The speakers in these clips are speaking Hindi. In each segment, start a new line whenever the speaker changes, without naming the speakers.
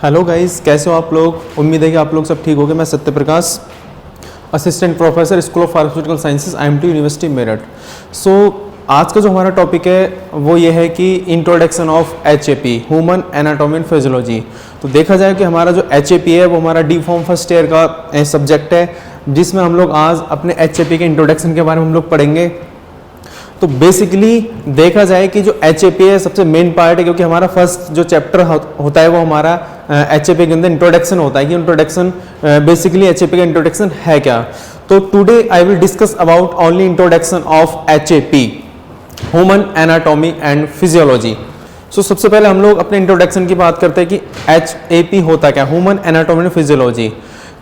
हेलो गाइस, कैसे हो आप लोग। उम्मीद है कि आप लोग सब ठीक होंगे। मैं Satya Prakash, assistant professor, school of pharmaceutical sciences, IMT university Meerut. आज का जो हमारा टॉपिक है वो ये है कि introduction of HAP, human anatomy and physiology. तो देखा जाए कि हमारा जो HAP है वो हमारा डी फॉर्म फर्स्ट ईयर का सब्जेक्ट है, जिसमें हम लोग आज अपने HAP के इंट्रोडक्शन के बारे में हम लोग पढ़ेंगे। तो बेसिकली देखा जाए कि जो HAP है सबसे मेन पार्ट है, क्योंकि हमारा फर्स्ट जो चैप्टर होता है वो हमारा HAP के अंदर इंट्रोडक्शन होता है कि इंट्रोडक्शन बेसिकली HAP का इंट्रोडक्शन है क्या। तो today I will discuss about only introduction of HAP, human anatomy and physiology. सबसे पहले हम लोग अपने इंट्रोडक्शन की बात करते हैं कि HAP होता क्या, ह्यूमन एनाटॉमी एंड फिजियोलॉजी।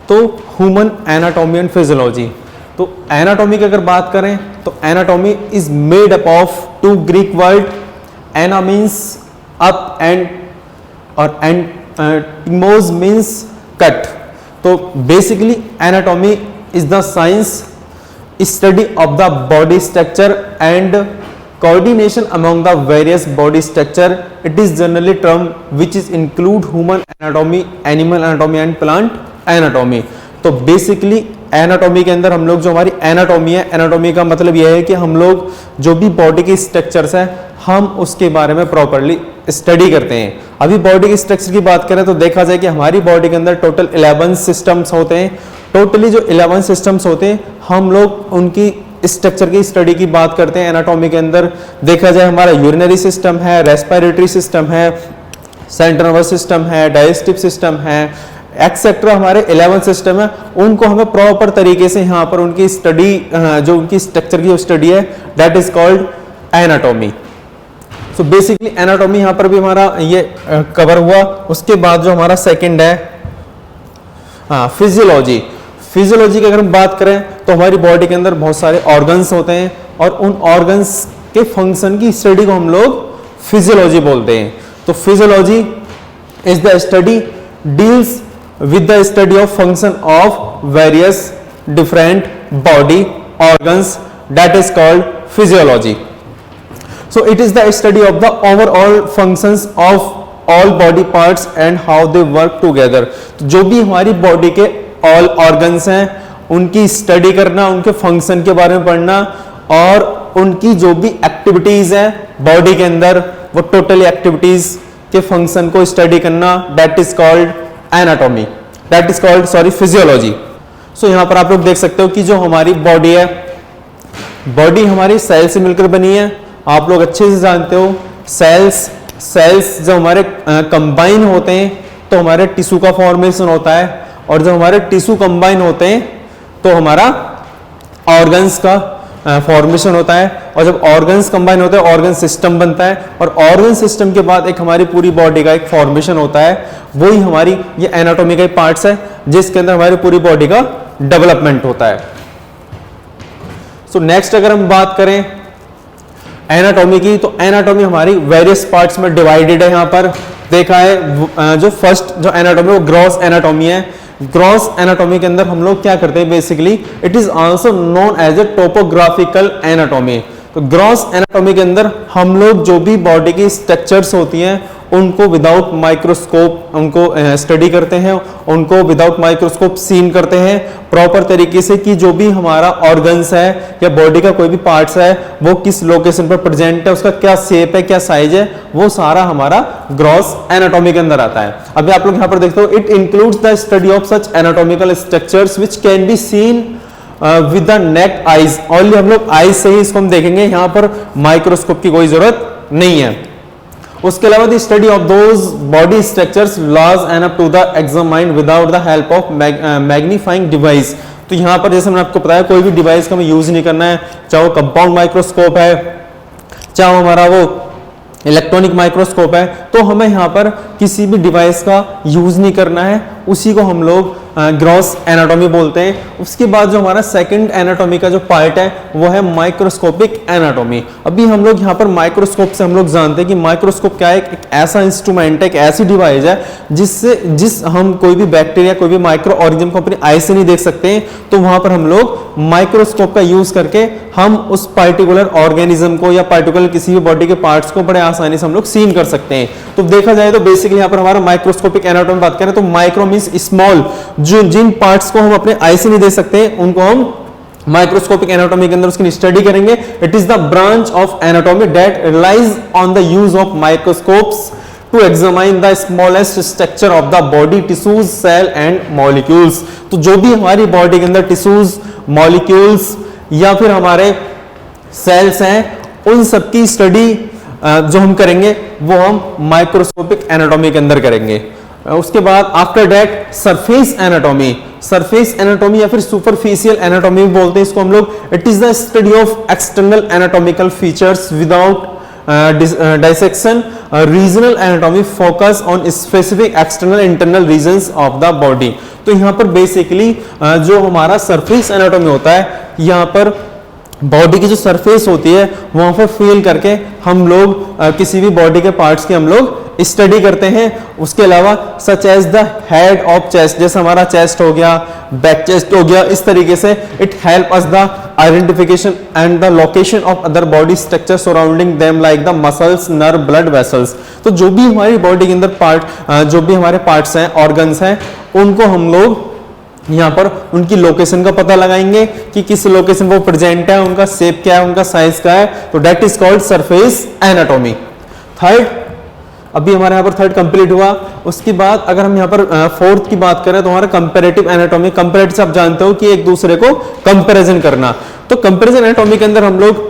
तो ह्यूमन एनाटॉमी एंड फिजियोलॉजी, तो एनाटॉमी की अगर बात करें तो anatomy is made up of two Greek word, ana means up and और टिमोस मीन्स कट। तो basically anatomy is the science study of the body structure and coordination among the various body structure. It is generally term which is include human anatomy, animal anatomy and plant anatomy. तो बेसिकली एनाटॉमी के अंदर हम लोग जो हमारी एनाटॉमी है, एनाटॉमी का मतलब यह है कि हम लोग जो भी बॉडी की स्ट्रक्चर्स है हम उसके बारे में प्रॉपरली स्टडी करते हैं। अभी बॉडी की स्ट्रक्चर की बात करें तो देखा जाए कि हमारी बॉडी के अंदर टोटल 11 सिस्टम्स होते हैं। टोटली जो 11 सिस्टम्स होते हैं हम लोग उनकी स्ट्रक्चर की स्टडी की बात करते हैं। एनाटॉमी के अंदर देखा जाए हमारा यूरिनरी सिस्टम है, रेस्पिरेटरी सिस्टम है, सेंट्रल नर्वस सिस्टम है, डाइजेस्टिव सिस्टम है, एक्सेट्रा हमारे 11 सिस्टम है। उनको हमें प्रॉपर तरीके से यहाँ पर उनकी स्टडी, जो उनकी स्ट्रक्चर की जो स्टडी है that is called anatomy. So basically anatomy यहाँ पर भी हमारा ये कवर हुआ। उसके बाद जो हमारा सेकंड है फिजियोलॉजी। फिजियोलॉजी की अगर हम बात करें तो हमारी बॉडी के अंदर बहुत सारे ऑर्गन्स होते हैं और उन ऑर्गन्स के फंक्शन की स्टडी को हम लोग फिजियोलॉजी बोलते हैं। तो physiology is the study deals with the study of function of various different body organs, that is called physiology. So it is the study of the overall functions of all body parts and how they work together. तो जो भी हमारी बॉडी के all organs हैं उनकी स्टडी करना, उनके फंक्शन के बारे में पढ़ना और उनकी जो भी एक्टिविटीज हैं बॉडी के अंदर वो टोटली एक्टिविटीज के फंक्शन को स्टडी करना, that is called anatomy, that is called physiology. यहां पर आप लोग देख सकते हो कि जो हमारी बॉडी है, बॉडी हमारी सेल से मिलकर बनी है। आप लोग अच्छे से जानते हो सेल्स जब हमारे कंबाइन होते हैं तो हमारे टिश्यू का फॉर्मेशन होता है, और जब हमारे टिश्यू कंबाइन होते हैं तो हमारा ऑर्गन्स का फॉर्मेशन होता है, और जब ऑर्गन्स कंबाइन होते हैं ऑर्गन सिस्टम बनता है, और ऑर्गन सिस्टम के बाद एक हमारी पूरी बॉडी का एक फॉर्मेशन होता है। वही हमारी ये एनाटॉमी के पार्ट्स है जिसके अंदर हमारी पूरी बॉडी का डेवलपमेंट होता है। नेक्स्ट अगर हम बात करें एनाटॉमी की, तो एनाटॉमी हमारी वेरियस पार्ट्स में डिवाइडेड है। यहां पर देखा है जो फर्स्ट जो एनाटॉमी वो ग्रॉस एनाटॉमी है। ग्रॉस एनाटॉमी के अंदर हम लोग क्या करते हैं, basically it is also known as a topographical anatomy. तो ग्रॉस एनाटॉमी के अंदर हम लोग जो भी बॉडी की स्ट्रक्चर्स होती हैं उनको विदाउट माइक्रोस्कोप उनको स्टडी करते हैं, उनको विदाउट माइक्रोस्कोप सीन करते हैं प्रॉपर तरीके से कि जो भी हमारा ऑर्गन्स है या बॉडी का कोई भी पार्ट्स है वो किस लोकेशन पर प्रेजेंट है, उसका क्या शेप है, क्या साइज है, वो सारा हमारा ग्रॉस एनाटॉमी के अंदर आता है। अभी आप लोग यहाँ पर देखते हो it includes the study of such anatomical structures which can be seen with the naked eyes. Only हम लोग आईज से ही इसको हम देखेंगे, यहाँ पर माइक्रोस्कोप की कोई जरूरत नहीं है। उसके अलावा the study of those body structures lodge and up to the examined without the help of magnifying device. तो यहाँ पर जैसे मैंने आपको बताया कोई भी डिवाइस का हमें यूज नहीं करना है, चाहे वो कंपाउंड माइक्रोस्कोप है, चाहे हमारा वो इलेक्ट्रॉनिक माइक्रोस्कोप है, तो हमें यहाँ पर किसी भी डिवाइस का यूज नहीं करना है, उसी को हम लोग ग्रॉस एनाटॉमी बोलते हैं। उसके बाद जो हमारा सेकंड एनाटॉमी का जो पार्ट है वो है माइक्रोस्कोपिक एनाटॉमी। अभी हम लोग यहाँ पर माइक्रोस्कोप से हम लोग जानते हैं कि माइक्रोस्कोप क्या है, एक ऐसा इंस्ट्रूमेंट है, एक ऐसी डिवाइस है जिस हम कोई भी बैक्टीरिया, कोई भी माइक्रो ऑर्गेनिज्म को अपनी आई से नहीं देख सकते हैं, तो वहां पर हम लोग माइक्रोस्कोप का यूज करके हम उस पार्टिकुलर ऑर्गेनिज्म को या पार्टिकुलर किसी भी बॉडी के पार्ट्स को बड़े आसानी से हम लोग सीन कर सकते हैं। तो देखा जाए तो बेसिकली बेसिकली यहाँ पर हमारा माइक्रोस्कोपिक एनाटॉमी बात करें तो माइक्रो मींस स्मॉल, जो जिन पार्ट्स को हम अपने आई से नहीं देख सकते उनको हम माइक्रोस्कोपिक एनाटॉमी के अंदर उसकी स्टडी करेंगे। It is the branch of anatomy that relies on the use of microscopes to examine the smallest structure of the body, tissues, cell and molecules. तो जो भी हमारी बॉडी के अंदर टिश्यूज, मॉलिक्यूल्स या फिर हमारे सेल्स हैं, उन सबकी स्टडी जो हम करेंगे वो हम माइक्रोस्कोपिक एनाटॉमी के अंदर करेंगे। उसके बाद after that surface anatomy, surface anatomy या फिर सुपरफिशियल एनाटॉमी बोलते हैं इसको हम लोग। It is the study of external anatomical features without dissection. Regional anatomy focus on specific external internal regions of the body. तो यहाँ पर बेसिकली जो हमारा सरफेस एनाटॉमी होता है, यहाँ पर बॉडी की जो सरफेस होती है वहां पर फील करके हम लोग किसी भी बॉडी के पार्ट्स की हम लोग स्टडी करते हैं। उसके अलावा such as the head of chest, जैसे हमारा चेस्ट हो गया, बैक चेस्ट हो गया, इस तरीके से it help us the identification and the location of other body structure surrounding them like the muscles, nerve, blood vessels. तो जो भी हमारी बॉडी के अंदर पार्ट, जो भी हमारे पार्ट्स हैं, ऑर्गन्स हैं, उनको हम लोग यहाँ पर उनकी लोकेशन का पता लगाएंगे कि किस लोकेशन वो प्रेजेंट है, उनका शेप क्या है, उनका साइज क्या है। तो that is called surface anatomy. Third, अभी हमारे यहाँ पर थर्ड कंप्लीट हुआ। उसके बाद अगर हम यहाँ पर फोर्थ की बात करें तो हमारा कंपैरेटिव एनाटॉमी। कंपैरेटिव आप जानते हो कि एक दूसरे को कंपैरिजन करना। तो कंपैरिजन एनाटॉमी के अंदर हम लोग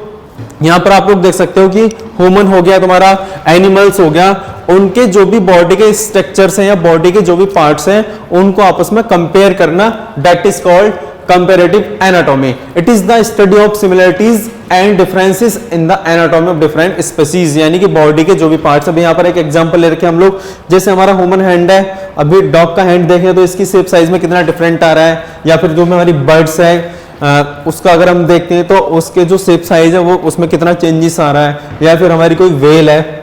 यहाँ पर आप लोग देख सकते हो कि ह्यूमन हो गया, तुम्हारा एनिमल्स हो गया, उनके जो भी बॉडी के स्ट्रक्चर्स हैं या बॉडी के जो भी पार्ट्स हैं उनको आपस में कंपेयर करना, that is called comparative anatomy. It is the study of similarities and differences in the anatomy of different species, यानी कि बॉडी के जो भी पार्ट्स। अभी यहाँ पर एक एग्जांपल ले रखे हम लोग, जैसे हमारा ह्यूमन हैंड है, अभी डॉग का हैंड देखें तो इसकी शेप साइज में कितना डिफरेंट आ रहा है, या फिर जो हमारी बर्ड्स है उसका अगर हम देखते हैं तो उसके जो शेप साइज है वो उसमें कितना चेंजेस आ रहा है, या फिर हमारी कोई वेल है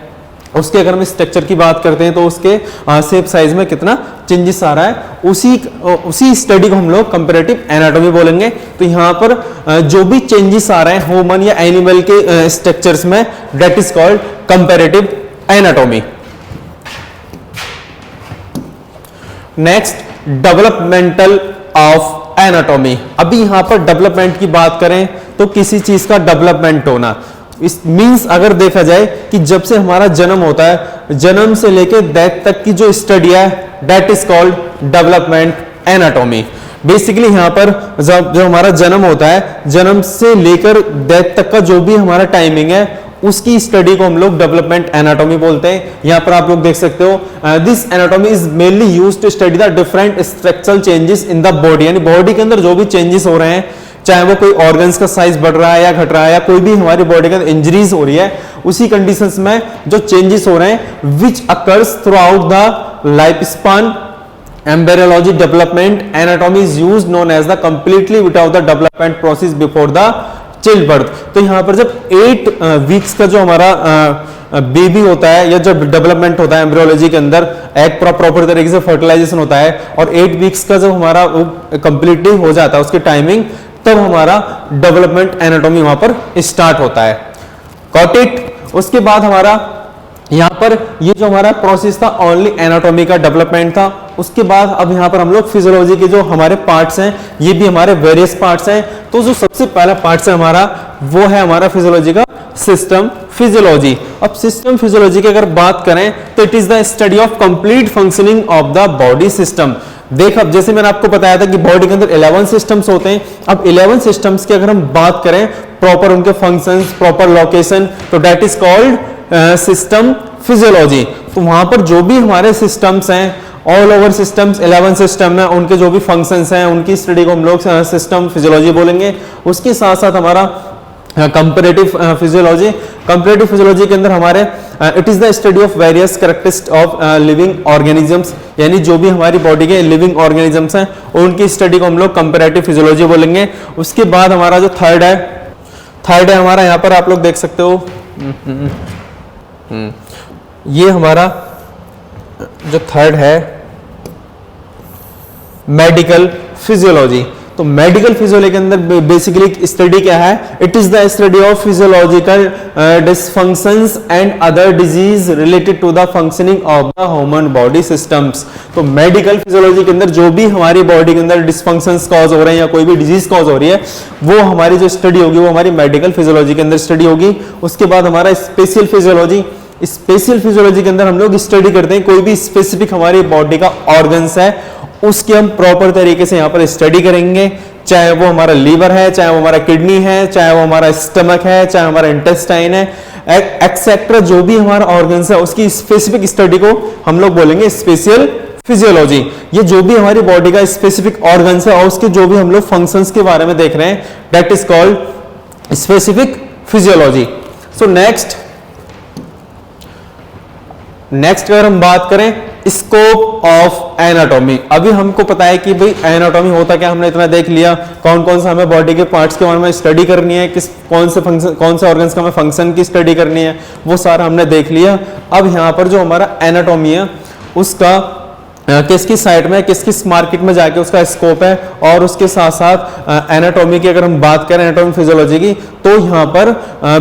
उसके अगर हम स्ट्रक्चर की बात करते हैं तो उसके शेप साइज में कितना चेंजेस आ रहा है, उसी स्टडी को हम लोग कंपैरेटिव एनाटॉमी बोलेंगे। तो यहाँ पर जो भी चेंजेस आ रहे हैं ह्यूमन या एनिमल के स्ट्रक्चर्स में, that is called comparative anatomy. Next, developmental of anatomy. अभी यहाँ पर डेवलपमेंट की बात करें तो किसी चीज का डेवलपमेंट होना, इस मींस अगर देखा जाए कि जब से हमारा जन्म होता है, जन्म से लेकर डेथ तक की जो स्टडी है, that is called development anatomy. Basically यहाँ पर जो हमारा जन्म होता है, जन्म से लेकर डेथ तक का जो भी हमारा टाइमिंग है, उसकी स्टडी को हम लोग डेवलपमेंट एनाटॉमी बोलते हैं। यहाँ पर आप लोग देख सकते हो, this anatomy is mainly used to study the different structural changes in the body, यानी बॉडी के अंदर जो भी चेंजेस हो रहे हैं, चाहे वो कोई ऑर्गन्स का साइज बढ़ रहा है या घट रहा है, या कोई भी हमारी बॉडी के अंदर इंजरीज हो रही है, उसी कंडीशंस में जो चेंजेस हो रहे हैं which occurs throughout the life span, embryology, development anatomy is used known as the completely without the development process before the child birth. तो यहाँ पर जब 8 वीक्स का जो हमारा बेबी होता है या जब डेवलपमेंट होता है एम्ब्रियोलॉजी के अंदर, एक प्रॉपर तरीके से फर्टिलाइजेशन होता है, और 8 वीक्स का जब हमारा कंप्लीटली हो जाता है उसकी टाइमिंग, तब हमारा डेवलपमेंट एनाटॉमी वहां पर स्टार्ट होता है। Got it. उसके बाद हमारा यहाँ पर ये जो हमारा प्रोसेस था ओनली एनाटॉमी का डेवलपमेंट था। उसके बाद अब यहाँ पर हम लोग फिजियोलॉजी के जो हमारे पार्ट्स हैं, ये भी हमारे वेरियस पार्ट्स हैं। तो जो सबसे पहला पार्ट्स है हमारा, वो है हमारा फिजियोलॉजी का सिस्टम फिजियोलॉजी। अब सिस्टम फिजियोलॉजी की अगर बात करें तो it is the study of complete functioning of the body system. देख, अब जैसे मैंने आपको बताया था कि बॉडी के अंदर 11 सिस्टम्स होते हैं। अब 11 सिस्टम्स की अगर हम बात करें, प्रॉपर उनके फंक्शंस, प्रॉपर लोकेशन, तो that is called system physiology. तो वहां पर जो भी हमारे सिस्टम्स हैं, ऑल ओवर सिस्टम्स 11 सिस्टम है, उनके जो भी फंक्शंस हैं, उनकी स्टडी को हम लोग सिस्टम फिजियोलॉजी बोलेंगे। उसके साथ साथ हमारा कंपैरेटिव फिजियोलॉजी। कंपैरेटिव फिजियोलॉजी के अंदर हमारे it is the study of various characteristics of living organisms, यानी जो भी हमारी बॉडी के लिविंग ऑर्गेनिजम्स हैं उनकी स्टडी को हम लोग कंपैरेटिव फिजियोलॉजी बोलेंगे। उसके बाद हमारा जो थर्ड है हमारा, यहाँ पर आप लोग देख सकते हो, ये हमारा जो थर्ड है मेडिकल फिजियोलॉजी। तो मेडिकल फिजियोलॉजी के अंदर बेसिकली स्टडी क्या है? It is the study of physiological dysfunctions and other disease related to the functioning of the human body systems. तो मेडिकल फिजियोलॉजी के अंदर जो भी हमारी बॉडी के अंदर डिसफंक्शंस कॉज हो रहे हैं या कोई भी डिजीज कॉज हो रही है, वो हमारी जो स्टडी होगी वो हमारी मेडिकल फिजियोलॉजी के अंदर स्टडी होगी। उसके बाद हमारा स्पेशल फिजियोलॉजी, स्पेशल फिजियोलॉजी के अंदर हम लोग स्टडी करते हैं कोई भी स्पेसिफिक हमारी बॉडी का ऑर्गन्स है, उसके हम प्रॉपर तरीके से यहाँ पर स्टडी करेंगे, चाहे वो हमारा लीवर है, चाहे वो हमारा किडनी है, चाहे वो हमारा स्टमक है, चाहे हमारा इंटेस्टाइन है, एक्सेट्रा जो भी हमारा ऑर्गन्स है उसकी स्पेसिफिक स्टडी को हम लोग बोलेंगे स्पेशल फिजियोलॉजी। ये जो भी हमारी बॉडी का स्पेसिफिक ऑर्गन्स है और उसके जो भी हम लोग फंक्शंस के बारे में देख रहे हैं, that is called specific physiology. So next अगर हम बात करें स्कोप ऑफ एनाटॉमी। अभी हमको पता है कि भाई एनाटॉमी होता क्या, हमने इतना देख लिया, कौन कौन सा हमें बॉडी के पार्ट्स के बारे में स्टडी करनी है, कौन से ऑर्गन्स का हमें फंक्शन की स्टडी करनी है, वो सारा हमने देख लिया। अब यहाँ पर जो हमारा एनाटॉमी है उसका किस किस साइड में, किस किस मार्केट में जाके उसका स्कोप है, और उसके साथ साथ एनाटॉमी की अगर हम बात करें, एनाटॉमी फिजियोलॉजी की, तो यहाँ पर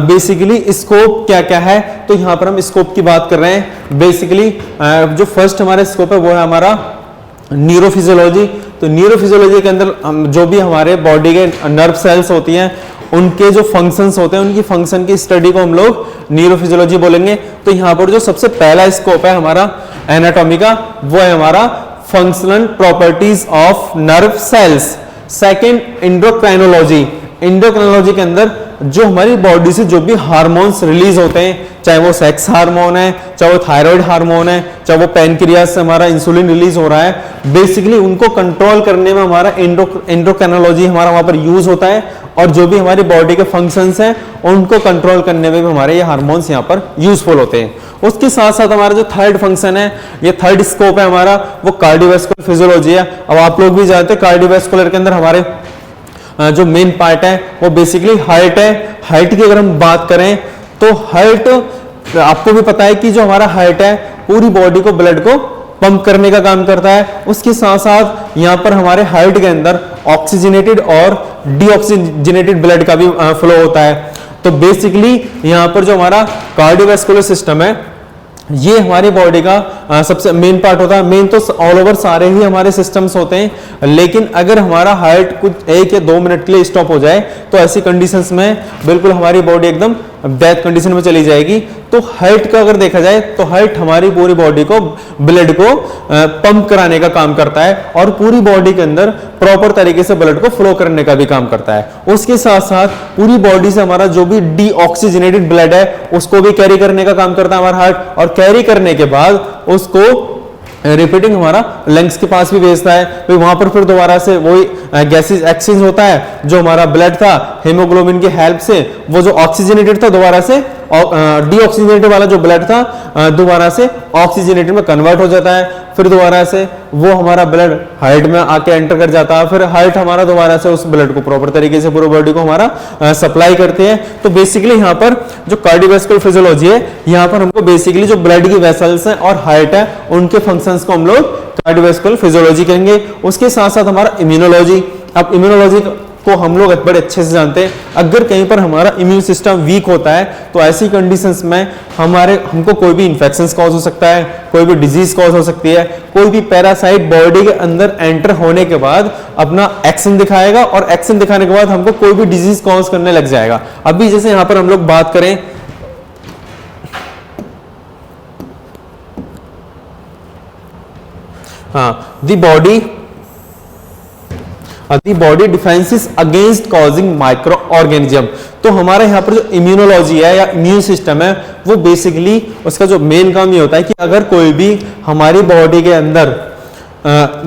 बेसिकली स्कोप क्या क्या है, तो यहाँ पर हम स्कोप की बात कर रहे हैं। बेसिकली जो फर्स्ट हमारा स्कोप है वो है हमारा न्यूरोफिजियोलॉजी। तो न्यूरोफिजियोलॉजी के अंदर जो भी हमारे बॉडी के नर्व सेल्स होती हैं उनके जो फंक्शंस होते हैं, उनकी फंक्शन की स्टडी को हम लोग न्यूरोफिजियोलॉजी बोलेंगे। तो यहाँ पर जो सबसे पहला स्कोप है हमारा एनाटॉमी का, वो है हमारा functional properties of nerve cells. Second endocrinology. Endocrinology के अंदर जो हमारी बॉडी से जो भी हार्मोन्स रिलीज होते हैं, चाहे वो सेक्स हार्मोन है, चाहे वो थायराइड हार्मोन है, चाहे वो पैनक्रियास से हमारा इंसुलिन रिलीज हो रहा है, बेसिकली उनको कंट्रोल करने में हमारा एंडोक्राइनोलॉजी हमारा वहां पर यूज होता है। और जो भी हमारी बॉडी के फंक्शंस हैं उनको कंट्रोल करने में भी हमारे ये हार्मोन्स यहाँ पर यूजफुल होते हैं। उसके साथ साथ हमारा जो थर्ड फंक्शन है, ये थर्ड स्कोप है हमारा, वो कार्डियोवैस्कुलर फिजियोलॉजी है। अब आप लोग भी जानते हैं कार्डियोवैस्कुलर के अंदर हमारे जो मेन पार्ट है वो बेसिकली हार्ट है। हार्ट की अगर हम बात करें तो हार्ट, आपको भी पता है कि जो हमारा हार्ट है पूरी बॉडी को, ब्लड को पंप करने का काम करता है। उसके साथ साथ यहाँ पर हमारे हार्ट के अंदर ऑक्सीजनेटेड और डीऑक्सीजनेटेड ब्लड का भी फ्लो होता है। तो बेसिकली यहाँ पर जो हमारा कार्डियोवैस्कुलर सिस्टम है ये हमारी बॉडी का सबसे मेन पार्ट होता है। मेन तो ऑल ओवर सारे ही हमारे सिस्टम्स होते हैं, लेकिन अगर हमारा हार्ट कुछ 1 या 2 मिनट के लिए स्टॉप हो जाए तो ऐसी कंडीशंस में बिल्कुल हमारी बॉडी एकदम डेथ कंडीशन में चली जाएगी। तो हार्ट का अगर देखा जाए तो हार्ट हमारी पूरी बॉडी को, ब्लड को पंप कराने का काम करता है और पूरी बॉडी के अंदर प्रॉपर तरीके से ब्लड को फ्लो करने का भी काम करता है। उसके साथ साथ पूरी बॉडी से हमारा जो भी डीऑक्सीजनेटेड ब्लड है उसको भी कैरी करने का काम करता है हमारा हार्ट, और कैरी करने के बाद उसको रिपीटिंग हमारा लंग्स के पास भी भेजता है। तो वहां पर फिर दोबारा से वही गैसेस एक्सचेंज होता है, जो हमारा ब्लड था हेमोग्लोबिन की हेल्प से वो जो ऑक्सीजनेटेड था दोबारा से डीऑक्सीजनेटेड वाला जो ब्लड था दोबारा से ऑक्सीजनेटेड में कन्वर्ट हो जाता है। फिर दोबारा से वो हमारा ब्लड हार्ट में आके एंटर कर जाता है। फिर हार्ट हमारा दोबारा से उस ब्लड को प्रॉपर तरीके से पूरी बॉडी को हमारा सप्लाई करते हैं। तो बेसिकली यहाँ पर जो कार्डियोवैस्कुलर फिजियोलॉजी है, यहाँ पर हमको बेसिकली जो ब्लड की वेसल्स हैं और हार्ट है उनके फंक्शंस को हम लोग कार्डियोवैस्कुलर फिजियोलॉजी करेंगे। उसके साथ साथ हमारा इम्यूनोलॉजी। अब इम्यूनोलॉजी को हम लोग बड़े अच्छे से जानते हैं। अगर कहीं पर हमारा इम्यून सिस्टम वीक होता है तो ऐसी कंडीशंस में हमको कोई भी इंफेक्शंस कॉज हो सकता है, कोई भी डिजीज कॉज हो सकती है, कोई भी पैरासाइट बॉडी के अंदर एंटर होने के बाद अपना एक्शन दिखाएगा और एक्शन दिखाने के बाद हमको कोई भी डिजीज कॉज करने लग जाएगा। अभी जैसे यहां पर हम लोग बात करें, the body defenses against causing microorganism। तो हमारे यहाँ पर जो इम्यूनोलॉजी है या इम्यून सिस्टम है वो बेसिकली उसका जो मेन काम ये होता है कि अगर कोई भी हमारी बॉडी के अंदर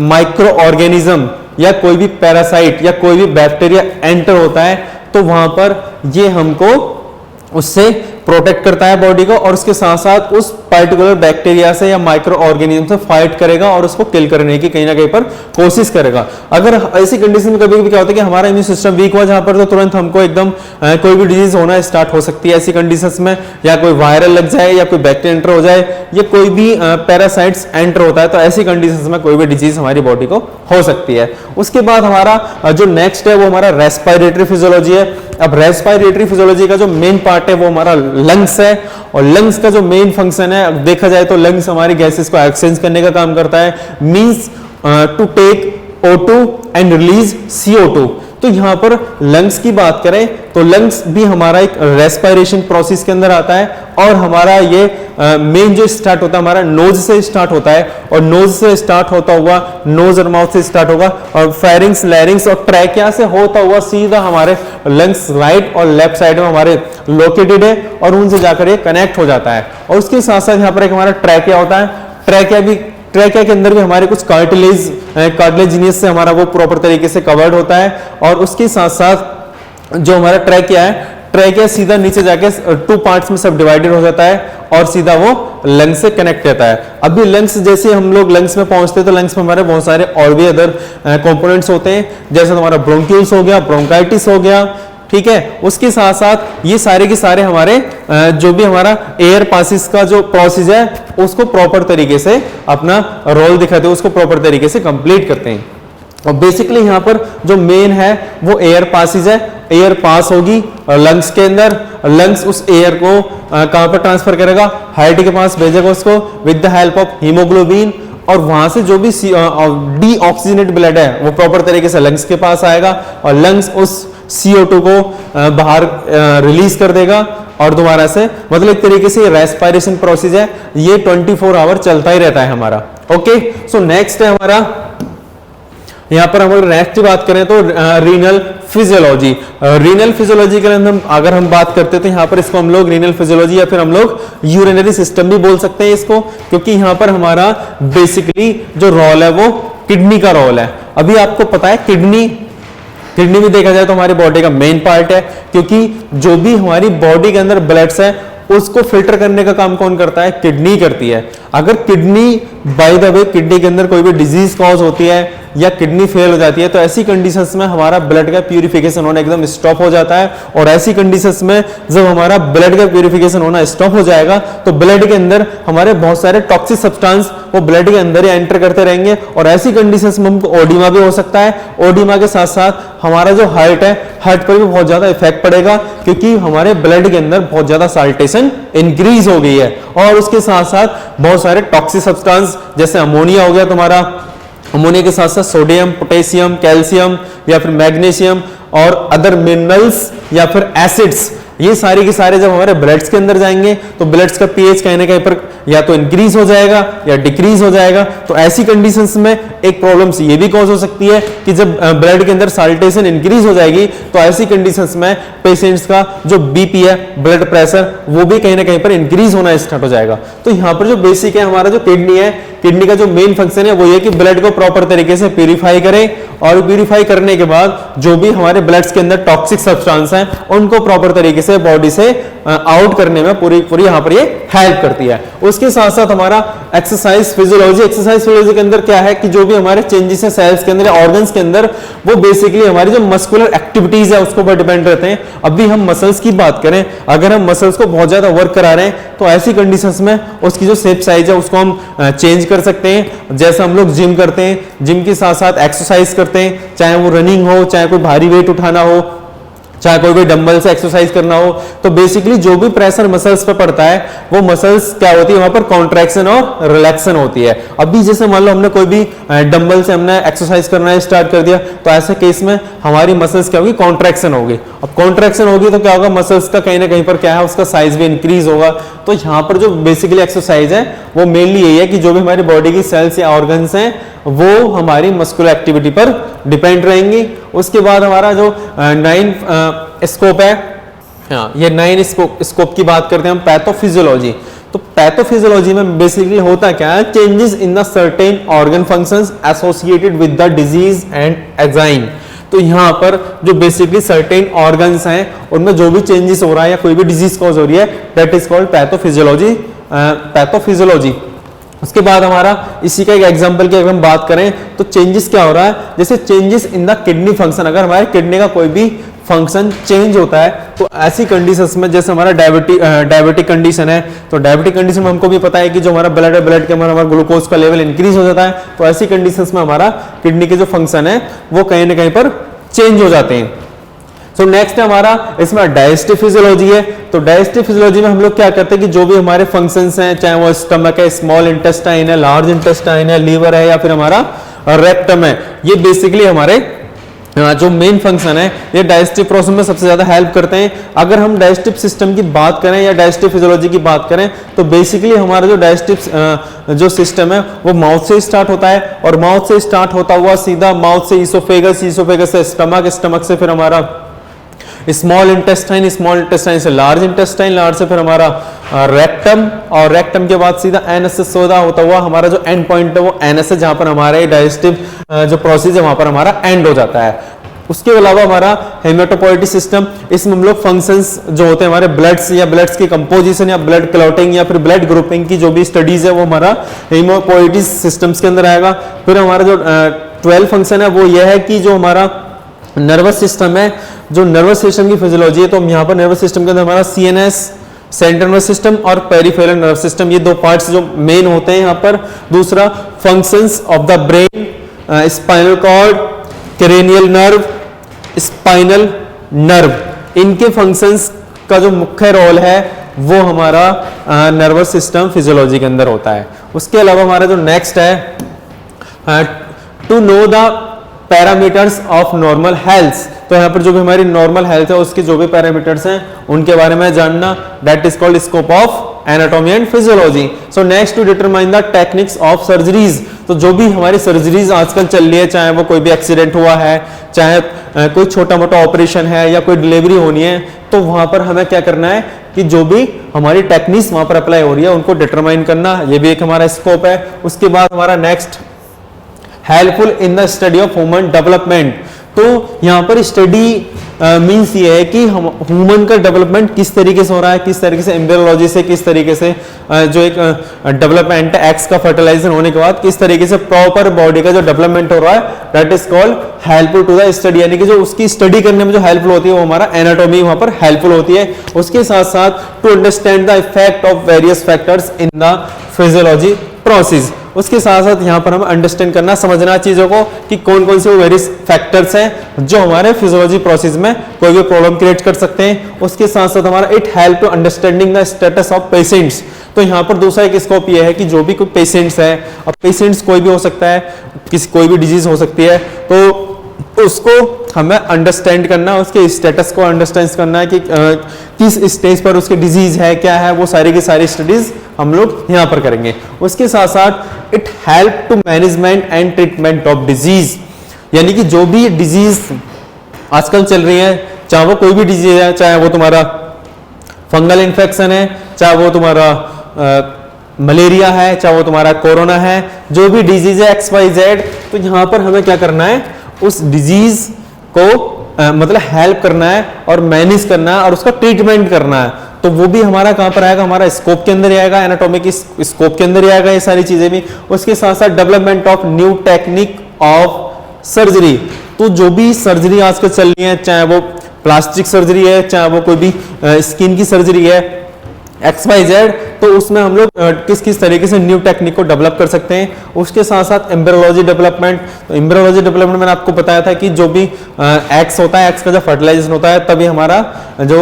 माइक्रो ऑर्गेनिज्म या कोई भी पैरासाइट या कोई भी बैक्टीरिया एंटर होता है तो वहां पर ये हमको उससे प्रोटेक्ट करता है बॉडी को, और उसके साथ साथ उस पर्टिकुलर बैक्टीरिया से या माइक्रो ऑर्गेनिज्म से फाइट करेगा और उसको किल करने की कहीं ना कहीं पर कोशिश करेगा। अगर ऐसी कंडीशन में कभी कभी क्या होता है कि हमारा इम्यून सिस्टम वीक हुआ जहां पर, तो तुरंत हमको एकदम कोई भी डिजीज होना स्टार्ट हो सकती है ऐसी कंडीशंस में, या कोई वायरल लग जाए या कोई बैक्टीरिया एंटर हो जाए या कोई भी पैरासाइट्स एंटर होता है, तो ऐसी कंडीशंस में कोई भी डिजीज हमारी बॉडी को हो सकती है। उसके बाद हमारा जो नेक्स्ट है वो हमारा रेस्पिरेटरी फिजियोलॉजी है। अब रेस्पिरेटरी फिजियोलॉजी का जो मेन पार्ट है वो हमारा लंग्स है, और लंग्स का जो मेन फंक्शन है देखा जाए तो लंग्स हमारी गैसेस को एक्सचेंज करने का काम करता है, means to take O2 and release CO2। तो यहां पर लंग्स की बात करें तो लंग्स भी हमारा एक रेस्पिरेशन प्रोसेस के अंदर आता है, और हमारा ये मेन जो स्टार्ट होता है हमारा नोज से स्टार्ट होता है, और नोज से स्टार्ट होता हुआ नोज और माउथ से स्टार्ट होगा, और फेरिंग्स, लैरिंग्स और ट्रैकिया से होता हुआ सीधा हमारे लंग्स राइट और लेफ्ट साइड में हमारे लोकेटेड है, और उनसे जाकर ये कनेक्ट हो जाता है। और उसके साथ साथ यहाँ पर एक हमारा ट्रैकिया होता है। ट्रैकिया के अंदर भी हमारे कुछ कार्टिलेजिनियस से हमारा वो प्रॉपर तरीके से कवर्ड होता है, और उसके साथ साथ जो हमारा ट्रैकिया है, ट्रैकिया सीधा नीचे जाके 2 पार्ट्स में सब डिवाइडेड हो जाता है और सीधा वो लंग्स से कनेक्ट रहता है। अभी लंग्स जैसे हम लोग लंग्स में पहुंचते हैं तो लंग्स में हमारे बहुत सारे और भी अदर कंपोनेंट्स होते हैं, जैसे हमारा ब्रोंक्यूल्स हो गया, ब्रोंकाइटिस हो गया, ठीक है। उसके साथ साथ ये सारे के सारे हमारे जो भी हमारा एयर पासिस का जो प्रोसेस है उसको प्रॉपर तरीके से अपना रोल दिखाते हैं, उसको प्रॉपर तरीके से कंप्लीट करते हैं। और बेसिकली यहाँ पर जो मेन है वो एयर पासिस है। एयर पास होगी लंग्स के अंदर, लंग्स उस एयर को कहां पर ट्रांसफर करेगा, हार्ट के पास भेजेगा उसको with the help of haemoglobin, और वहां से जो भी डी ऑक्सीजनेट ब्लड है वो प्रॉपर तरीके से लंग्स के पास आएगा, और लंग्स उस CO2 को बाहर रिलीज कर देगा, और दोबारा से मतलब एक तरीके से रेस्पिरेशन प्रोसेस है, ये 24 आवर चलता ही रहता है हमारा। ओके, सो नेक्स्ट है हमारा, यहां पर हम नेक्स्ट की बात करें तो रीनल फिजियोलॉजी। रीनल फिजियोलॉजी के अंदर अगर हम बात करते हैं तो यहाँ पर इसको हम लोग रीनल फिजियोलॉजी या फिर हम लोग यूरिनरी सिस्टम भी बोल सकते हैं इसको, क्योंकि यहाँ पर हमारा बेसिकली जो रोल है वो किडनी का रोल है। अभी आपको पता है किडनी भी देखा जाए तो हमारी बॉडी का मेन पार्ट है, क्योंकि जो भी हमारी बॉडी के अंदर ब्लड्स है उसको फिल्टर करने का काम कौन करता है, किडनी करती है। अगर kidney by the way kidney के अंदर कोई भी डिजीज कॉज होती है या किडनी फेल हो जाती है तो ऐसी कंडीशंस में हमारा ब्लड का प्यूरिफिकेशन होना एकदम स्टॉप हो जाता है, और ऐसी कंडीशंस में जब हमारा ब्लड का प्यूरिफिकेशन होना स्टॉप हो जाएगा तो ब्लड के अंदर हमारे बहुत सारे टॉक्सिक सब्सटेंस वो ब्लड के अंदर ही एंटर करते रहेंगे, और ऐसी कंडीशंस में हमको ओडिमा भी हो सकता है। ओडिमा के साथ साथ हमारा जो हार्ट है, हार्ट पर भी बहुत ज्यादा इफेक्ट पड़ेगा, क्योंकि हमारे ब्लड के अंदर बहुत ज्यादा साल्टेशन इंक्रीज हो गई है, और उसके साथ साथ बहुत सारे टॉक्सिक सब्सटेंस जैसे अमोनिया हो गया तुम्हारा, अमोनिया के साथ साथ सोडियम, पोटेशियम, कैल्शियम या फिर मैग्नीशियम और अदर मिनरल्स या फिर एसिड्स, ये सारे के सारे जब हमारे ब्लड्स के अंदर जाएंगे तो ब्लड्स का पीएच कहीं ना कहीं पर या तो इंक्रीज हो जाएगा या डिक्रीज हो जाएगा। तो ऐसी कंडीशंस में एक प्रॉब्लम ये भी कॉज हो सकती है कि जब ब्लड के अंदर साल्टेशन इंक्रीज हो जाएगी तो ऐसी कंडीशंस में पेशेंट्स का जो बीपी है, ब्लड प्रेशर, वो भी कहीं ना कहीं पर इंक्रीज होना स्टार्ट हो जाएगा। तो यहाँ पर जो बेसिक है हमारा जो किडनी है, किडनी का जो मेन फंक्शन है वो ये कि ब्लड को प्रॉपर तरीके से प्यूरिफाई करे, और प्यूरिफाई करने के बाद जो भी हमारे ब्लड्स के अंदर टॉक्सिक सब्सटेंस हैं उनको प्रॉपर तरीके से बॉडी से आउट करने में पूरी यहाँ पर ये हेल्प करती है। उसके साथ साथ हमारा एक्सरसाइज फिजियोलॉजी, एक्सरसाइज फिजियोलॉजी के अंदर क्या है कि जो भी हमारे चेंजेस है सेल्स के अंदर, ऑर्गन्स के अंदर, वो बेसिकली हमारी जो मस्कुलर एक्टिविटीज है उसके ऊपर डिपेंड रहते हैं। अभी हम मसल्स की बात करें, अगर हम मसल्स को बहुत ज्यादा वर्क करा रहे हैं तो ऐसी कंडीशंस में उसकी जो शेप साइज है उसको हम चेंज कर सकते हैं। जैसे हम लोग जिम करते हैं, जिम के साथ साथ एक्सरसाइज करते हैं, चाहे वो रनिंग हो, चाहे कोई भारी वेट उठाना हो, चाहे कोई भी डंबल से एक्सरसाइज करना हो, तो बेसिकली जो भी प्रेशर मसल्स पे पड़ता है वो मसल्स क्या होती है, वहां पर कॉन्ट्रैक्शन और रिलैक्शन होती है। अभी जैसे मान लो हमने कोई भी डंबल से हमने एक्सरसाइज करना स्टार्ट कर दिया तो ऐसे केस में हमारी मसल्स क्या होगी, कॉन्ट्रैक्शन होगी। अब कॉन्ट्रैक्शन होगी तो क्या होगा, मसल्स का कहीं ना कहीं पर क्या है, उसका साइज भी इंक्रीज होगा। तो यहाँ पर जो बेसिकली एक्सरसाइज है वो मेनली यही है कि जो भी हमारी बॉडी की सेल्स या ऑर्गन्स हैं वो हमारी मस्कुलर एक्टिविटी पर डिपेंड रहेंगी। उसके बाद हमारा जो 9 स्कोप है, हाँ ये 9 स्कोप की बात करते हैं हम, पैथोफिजियोलॉजी। तो पैथोफिजियोलॉजी में बेसिकली होता क्या है, changes in the certain organ functions associated with the disease and enzyme. तो यहाँ पर जो बेसिकली सर्टेन ऑर्गन्स हैं उनमें जो भी चेंजेस हो रहा है या कोई भी डिजीज कॉज हो रही है, that is called pathophysiology. Pathophysiology. उसके बाद हमारा इसी का एक एग्जांपल की अगर हम बात करें तो चेंजेस क्या हो रहा है, जैसे changes in the kidney function, अगर हमारे किडनी का कोई भी फंक्शन चेंज होता है तो ऐसी कंडीशंस में, जैसे हमारा डायबिटिक कंडीशन है, तो डायबिटिक कंडीशन में हमको भी पता है कि जो हमारा ब्लड के हमारा ग्लूकोज का लेवल इंक्रीज हो जाता है, तो ऐसी कंडीशंस में हमारा किडनी के जो फंक्शन है वो कहीं ना कहीं पर चेंज हो जाते हैं। सो नेक्स्ट है हमारा इसमें डाइजेस्टिव फिजियोलॉजी है। तो डाइजेस्टिव फिजियोलॉजी में हम लोग क्या करते हैं कि जो भी हमारे फंक्शंस हैं, चाहे वो स्टमक है, स्मॉल इंटेस्टाइन है, लार्ज इंटेस्टाइन है, लीवर है या फिर हमारा रेक्टम है, ये बेसिकली हमारे जो मेन फंक्शन है ये डाइजेस्टिव प्रोसेस में सबसे ज्यादा हेल्प करते हैं। अगर हम डाइजेस्टिव सिस्टम की बात करें या डाइजेस्टिव फिजियोलॉजी की बात करें तो बेसिकली हमारा जो डाइजेस्टिव जो सिस्टम है वो माउथ से स्टार्ट होता है, और माउथ से स्टार्ट होता हुआ सीधा माउथ से ईसोफेगस, ईसोफेगस से स्टमक, स्टमक से फिर हमारा स्मॉल इंटेस्टाइन, स्मॉल इंटेस्टाइन से लार्ज इंटेस्टाइन, लार्ज से फिर हमारा रेक्टम, और रेक्टम के बाद सीधा एनएस से सोदा होता हुआ हमारा जो एंड पॉइंट है वो एनएस है, जहां पर हमारा डाइजेस्टिव जो प्रोसेस है वहां पर हमारा एंड हो जाता है। उसके अलावा हमारा हेमेटोपोइटिक सिस्टम, इसमें हम लोग फंक्शंस जो होते हैं हमारे ब्लड्स या ब्लड्स की कंपोजिशन या ब्लड क्लॉटिंग या फिर ब्लड ग्रुपिंग की जो भी स्टडीज है वो हमारा हेमेटोपोइटिक सिस्टम्स के अंदर आएगा। फिर हमारा जो 12 फंक्शन है वो यह है कि जो हमारा नर्वस सिस्टम है, जो नर्वस सिस्टम की फिजियोलॉजी है, तो हम यहाँ पर नर्वस सिस्टम के अंदर हमारा सीएनएस, सेंट्रल नर्वस सिस्टम और पेरिफेरल नर्वस सिस्टम, ये दो पार्ट्स जो मेन होते हैं यहाँ पर। दूसरा functions of the brain, spinal cord, cranial nerve, spinal nerve, इनके फंक्शंस का जो मुख्य रोल है वो हमारा नर्वस सिस्टम फिजियोलॉजी के अंदर होता है। उसके अलावा हमारा जो नेक्स्ट है to know the parameters of normal health, तो यहाँ पर जो भी हमारी नॉर्मल हेल्थ है उसके जो भी पैरामीटर्स हैं उनके बारे में जानना, that is called scope of anatomy and physiology. So next to determine the techniques of surgeries, तो जो भी हमारी सर्जरीज आजकल चल रही है, चाहे वो कोई भी एक्सीडेंट हुआ है, चाहे कोई छोटा मोटा ऑपरेशन है या कोई डिलीवरी होनी है, तो वहां पर हमें क्या करना है कि जो भी हमारी टेक्निक्स वहां पर अप्लाई हो रही है उनको डिटरमाइन करना, ये भी एक हमारा स्कोप है। उसके बाद हमारा next helpful in the study of human development, तो यहाँ पर स्टडी मींस ये है कि हम ह्यूमन का डेवलपमेंट किस तरीके से हो रहा है, किस तरीके से एम्ब्रियोलॉजी से, किस तरीके से जो एक डेवलपमेंट है एग्स का फर्टिलाइजेशन होने के बाद किस तरीके से प्रॉपर बॉडी का जो डेवलपमेंट हो रहा है, that is called helpful to the study, यानी कि जो उसकी स्टडी करने में जो हेल्पफुल होती है वो हमारा एनाटॉमी वहां पर हेल्पफुल होती है। उसके साथ साथ to understand the effect of various factors in the physiology process, उसके साथ साथ यहाँ पर हमें अंडरस्टैंड करना, समझना चीजों को कि कौन कौन से वो वेरियस फैक्टर्स हैं जो हमारे फिजियोलॉजी प्रोसेस में कोई भी प्रॉब्लम क्रिएट कर सकते हैं। उसके साथ साथ हमारा it help to understanding the status of patients, तो यहाँ पर दूसरा एक स्कोप ये है कि जो भी कोई पेशेंट्स है, अब पेशेंट्स कोई भी हो सकता है, कोई भी डिजीज हो सकती है, तो उसको हमें अंडरस्टैंड करना, उसके स्टेटस को अंडरस्टैंड करना है कि किस स्टेज पर उसकी डिजीज है, क्या है, वो सारी की सारी स्टडीज हम लोग यहाँ पर करेंगे। उसके साथ साथ it help to management and treatment of disease, यानी कि जो भी डिजीज आजकल चल रही है, चाहे वो कोई भी डिजीज है, चाहे वो तुम्हारा फंगल इन्फेक्शन है, चाहे वो तुम्हारा मलेरिया है, चाहे वो तुम्हारा कोरोना है, जो भी डिजीज है XYZ, तो यहाँ पर हमें क्या करना है, उस डिजीज को मतलब हेल्प करना है और मैनेज करना है और उसका ट्रीटमेंट करना है। तो वो भी हमारा कहां पर आएगा, हमारा स्कोप के अंदर ही आएगा, एनाटॉमी की स्कोप के अंदर ही आएगा ये सारी चीजें भी। उसके साथ साथ development of new technique of surgery, तो जो भी सर्जरी आजकल चल रही है, चाहे वो प्लास्टिक सर्जरी है, चाहे वो कोई भी स्किन की सर्जरी है, XYZ, तो उसमें हम लोग किस किस तरीके से न्यू टेक्निक को डेवलप कर सकते हैं। उसके साथ साथ एम्ब्रियोलॉजी डेवलपमेंट, तो एम्ब्रियोलॉजी डेवलपमेंट मैंने आपको बताया था कि जो भी एग्स होता है, एग्स का जब फर्टिलाइजेशन होता है तभी हमारा जो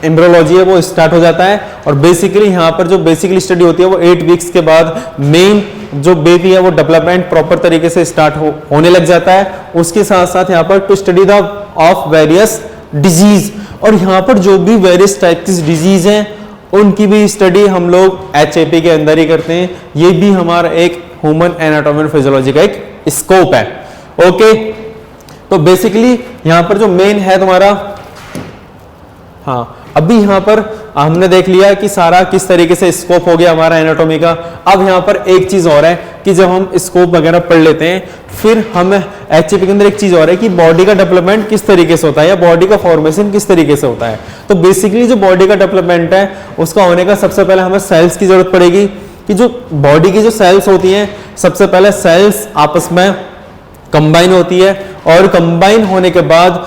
एम्ब्रियोलॉजी है वो स्टार्ट हो जाता है। और बेसिकली यहाँ पर जो बेसिकली स्टडी होती है वो 8 वीक्स के बाद मेन जो बेबी है वो डेवलपमेंट प्रॉपर तरीके से स्टार्ट होने लग जाता है। उसके साथ साथ यहाँ पर to study the of various disease, और यहाँ पर जो भी वेरियस टाइप की डिजीज हैं उनकी भी स्टडी हम लोग HAP के अंदर ही करते हैं। ये भी हमारा एक ह्यूमन एनाटॉमी एंड फिजियोलॉजी का एक स्कोप है। ओके, तो बेसिकली यहां पर जो मेन है तुम्हारा, हाँ, अभी यहाँ पर हमने देख लिया कि सारा किस तरीके से स्कोप हो गया हमारा एनाटॉमी का। अब यहाँ पर एक चीज और है कि जब हम स्कोप वगैरह पढ़ लेते हैं, फिर हम एचएपी के अंदर एक चीज और है कि बॉडी का डेवलपमेंट किस तरीके से होता है या बॉडी का फॉर्मेशन किस तरीके से होता है। तो बेसिकली जो बॉडी का डेवलपमेंट है उसका होने का सबसे पहले हमें सेल्स की जरूरत पड़ेगी, कि जो बॉडी की जो सेल्स होती हैं सबसे पहले सेल्स आपस में कंबाइन होती है और कंबाइन होने के बाद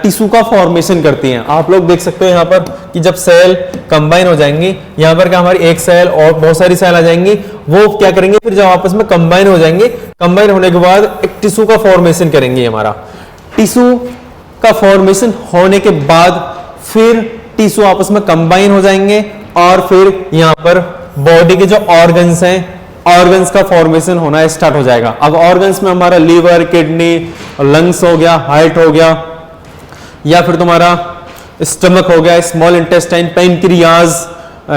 टिश्यू का फॉर्मेशन करती हैं। आप लोग देख सकते हो यहाँ पर कि जब सेल कंबाइन हो जाएंगी, यहाँ पर क्या हमारी एक सेल और बहुत सारी सेल आ जाएंगी, वो क्या करेंगे फिर जब आपस में कंबाइन हो जाएंगे, कंबाइन होने के बाद एक टिश्यू का फॉर्मेशन करेंगे। हमारा टिश्यू का फॉर्मेशन होने के बाद फिर टिश्यू आपस में कंबाइन हो जाएंगे और फिर यहाँ पर बॉडी के जो ऑर्गन्स हैं, ऑर्गन्स का फॉर्मेशन होना स्टार्ट हो जाएगा। अब ऑर्गन्स में हमारा लीवर, किडनी, लंग्स हो गया, हार्ट हो गया, या फिर तुम्हारा स्टमक हो गया, स्मॉल इंटेस्टाइन, पेनक्रियाज,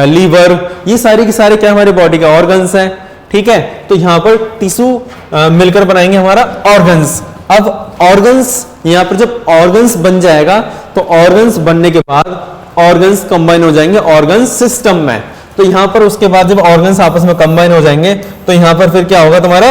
लीवर, ये सारे के सारे क्या हमारे बॉडी के ऑर्गन्स हैं। ठीक है, तो यहाँ पर टिश्यू मिलकर बनाएंगे हमारा ऑर्गन्स। अब ऑर्गन्स यहाँ पर जब ऑर्गन्स बन जाएगा तो ऑर्गन्स बनने के बाद ऑर्गन्स कंबाइन हो जाएंगे ऑर्गन सिस्टम में। तो यहां पर उसके बाद जब ऑर्गन्स आपस में कंबाइन हो जाएंगे तो यहां पर फिर क्या होगा, तुम्हारा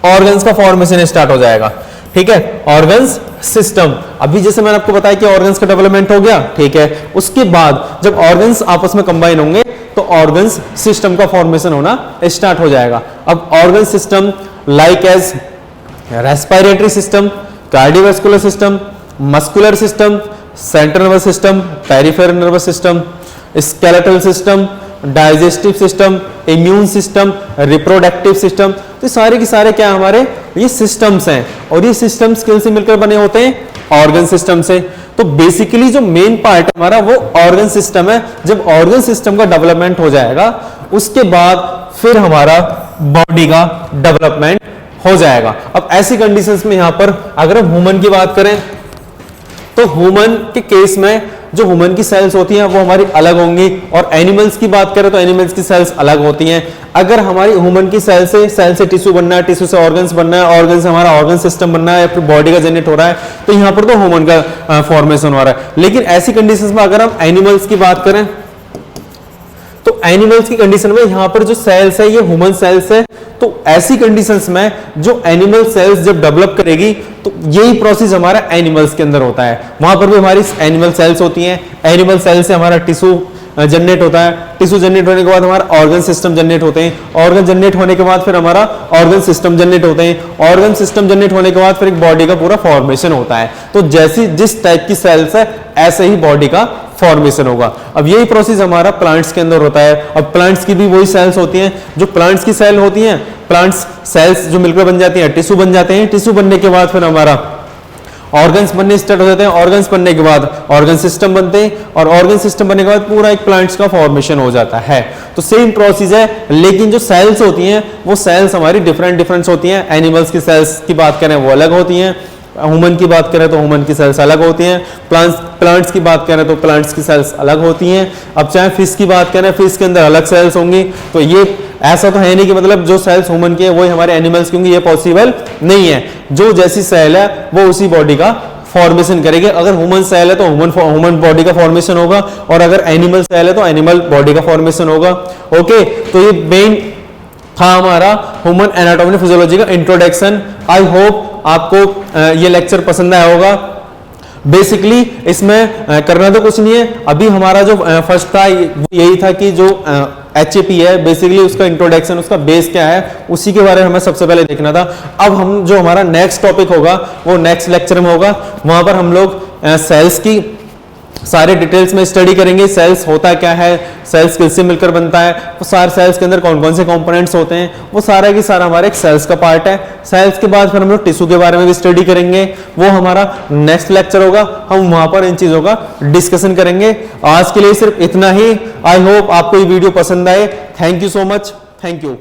ऑर्गन्स का फॉर्मेशन स्टार्ट हो जाएगा। ठीक है, ऑर्गन्स सिस्टम। अभी जैसे मैंने आपको बताया कि ऑर्गन्स का डेवलपमेंट हो गया, ठीक है, उसके बाद जब ऑर्गन्स आपस में कंबाइन होंगे तो ऑर्गन्स सिस्टम का फॉर्मेशन होना स्टार्ट हो जाएगा। अब organ system like as respiratory system, cardiovascular system, muscular system, central nervous system, peripheral nervous system, skeletal system, digestive system, immune system, reproductive system, तो सारे के सारे क्या हमारे ये सिस्टम्स हैं और ये सिस्टम्स किनसे मिलकर बने होते हैं, ऑर्गन सिस्टम से। तो बेसिकली जो मेन पार्ट हमारा वो ऑर्गन सिस्टम है। जब ऑर्गन सिस्टम का डेवलपमेंट हो जाएगा उसके बाद फिर हमारा बॉडी का डेवलपमेंट हो जाएगा। अब ऐसी कंडीशंस में यहां पर अगर हम ह्यूमन की बात करें तो ह्यूमन के केस में जो ह्यूमन की सेल्स होती हैं वो हमारी अलग होंगी और एनिमल्स की बात करें तो एनिमल्स की सेल्स अलग होती हैं। अगर हमारी ह्यूमन की सेल से टिश्यू बनना है, टिश्यू से ऑर्गन्स बनना है, ऑर्गन से हमारा ऑर्गन सिस्टम बनना है, फिर बॉडी का जनरेट हो रहा है, तो यहाँ पर तो ह्यूमन का फॉर्मेशन हो रहा है। लेकिन ऐसी कंडीशंस में अगर हम एनिमल्स की बात करें तो एनिमल्स की कंडीशन में यहाँ पर जो सेल्स है ये ह्यूमन सेल्स है। तो ऐसी कंडीशंस में जो एनिमल सेल्स जब डेवलप करेगी तो यही प्रोसेस हमारा एनिमल्स के अंदर होता है। वहां पर भी हमारी एनिमल सेल्स होती हैं, एनिमल सेल से हमारा टिश्यू जनरेट होता है, टिश्यू जनरेट होने के बाद हमारा ऑर्गन सिस्टम जनरेट होते हैं, ऑर्गन जनरेट होने के बाद फिर हमारा ऑर्गन सिस्टम जनरेट होते हैं, ऑर्गन सिस्टम जनरेट होने के बाद फिर एक बॉडी का पूरा फॉर्मेशन होता है। तो जैसी जिस टाइप की सेल्स है ऐसे ही बॉडी का फॉर्मेशन होगा। अब यही प्रोसेस हमारा प्लांट्स के अंदर होता है। अब प्लांट्स की भी वही सेल्स होती हैं, जो प्लांट्स की सेल होती हैं, प्लांट्स सेल्स जो मिलकर बन जाती हैं, टिश्यू बन जाते हैं, टिश्यू बनने के बाद फिर हमारा ऑर्गन्स बनने स्टार्ट हो जाते हैं, ऑर्गन्स बनने के बाद ऑर्गन सिस्टम बनते हैं और ऑर्गन सिस्टम बनने के बाद पूरा एक प्लांट्स का फॉर्मेशन हो जाता है। तो सेम प्रोसेस है, लेकिन जो सेल्स होती हैं वो सेल्स हमारी डिफरेंट होती हैं। एनिमल्स की सेल्स की बात करें वो अलग होती हैं, ह्यूमन की बात करें तो ह्यूमन की सेल्स अलग होती हैं, प्लांट्स की बात करें तो प्लांट्स की सेल्स अलग होती हैं। अब चाहे फिश की बात करें, फिश के अंदर अलग सेल्स होंगी। तो ये ऐसा तो है नहीं कि मतलब जो सेल्स ह्यूमन की है वही हमारे एनिमल्स की होंगी, ये पॉसिबल नहीं है। जो जैसी सेल है वो उसी बॉडी का फॉर्मेशन करेगी। अगर ह्यूमन सेल है तो ह्यूमन बॉडी का फॉर्मेशन होगा और अगर एनिमल सेल है तो एनिमल बॉडी का फॉर्मेशन होगा। ओके, तो ये मेन था हमारा ह्यूमन एनाटॉमी फिजियोलॉजी का इंट्रोडक्शन। आई होप आपको ये लेक्चर पसंद आया होगा। बेसिकली इसमें करना तो कुछ नहीं है। अभी हमारा जो फर्स्ट था यही था कि जो एचएपी है बेसिकली उसका इंट्रोडक्शन, उसका बेस क्या है, उसी के बारे में हमें सबसे पहले देखना था। अब हम जो हमारा नेक्स्ट टॉपिक होगा वो नेक्स्ट लेक्चर में होगा। वहां पर हम लोग सेल्स की सारे डिटेल्स में स्टडी करेंगे। सेल्स होता क्या है, सेल्स किससे मिलकर बनता है, वो सारे सेल्स के अंदर कौन कौन से कंपोनेंट्स होते हैं, वो सारा की सारा हमारे एक सेल्स का पार्ट है। सेल्स के बाद फिर हम लोग टिश्यू के बारे में भी स्टडी करेंगे, वो हमारा नेक्स्ट लेक्चर होगा। हम वहां पर इन चीजों का डिस्कशन करेंगे। आज के लिए सिर्फ इतना ही। आई होप आपको ये वीडियो पसंद आए। Thank you so much. Thank you.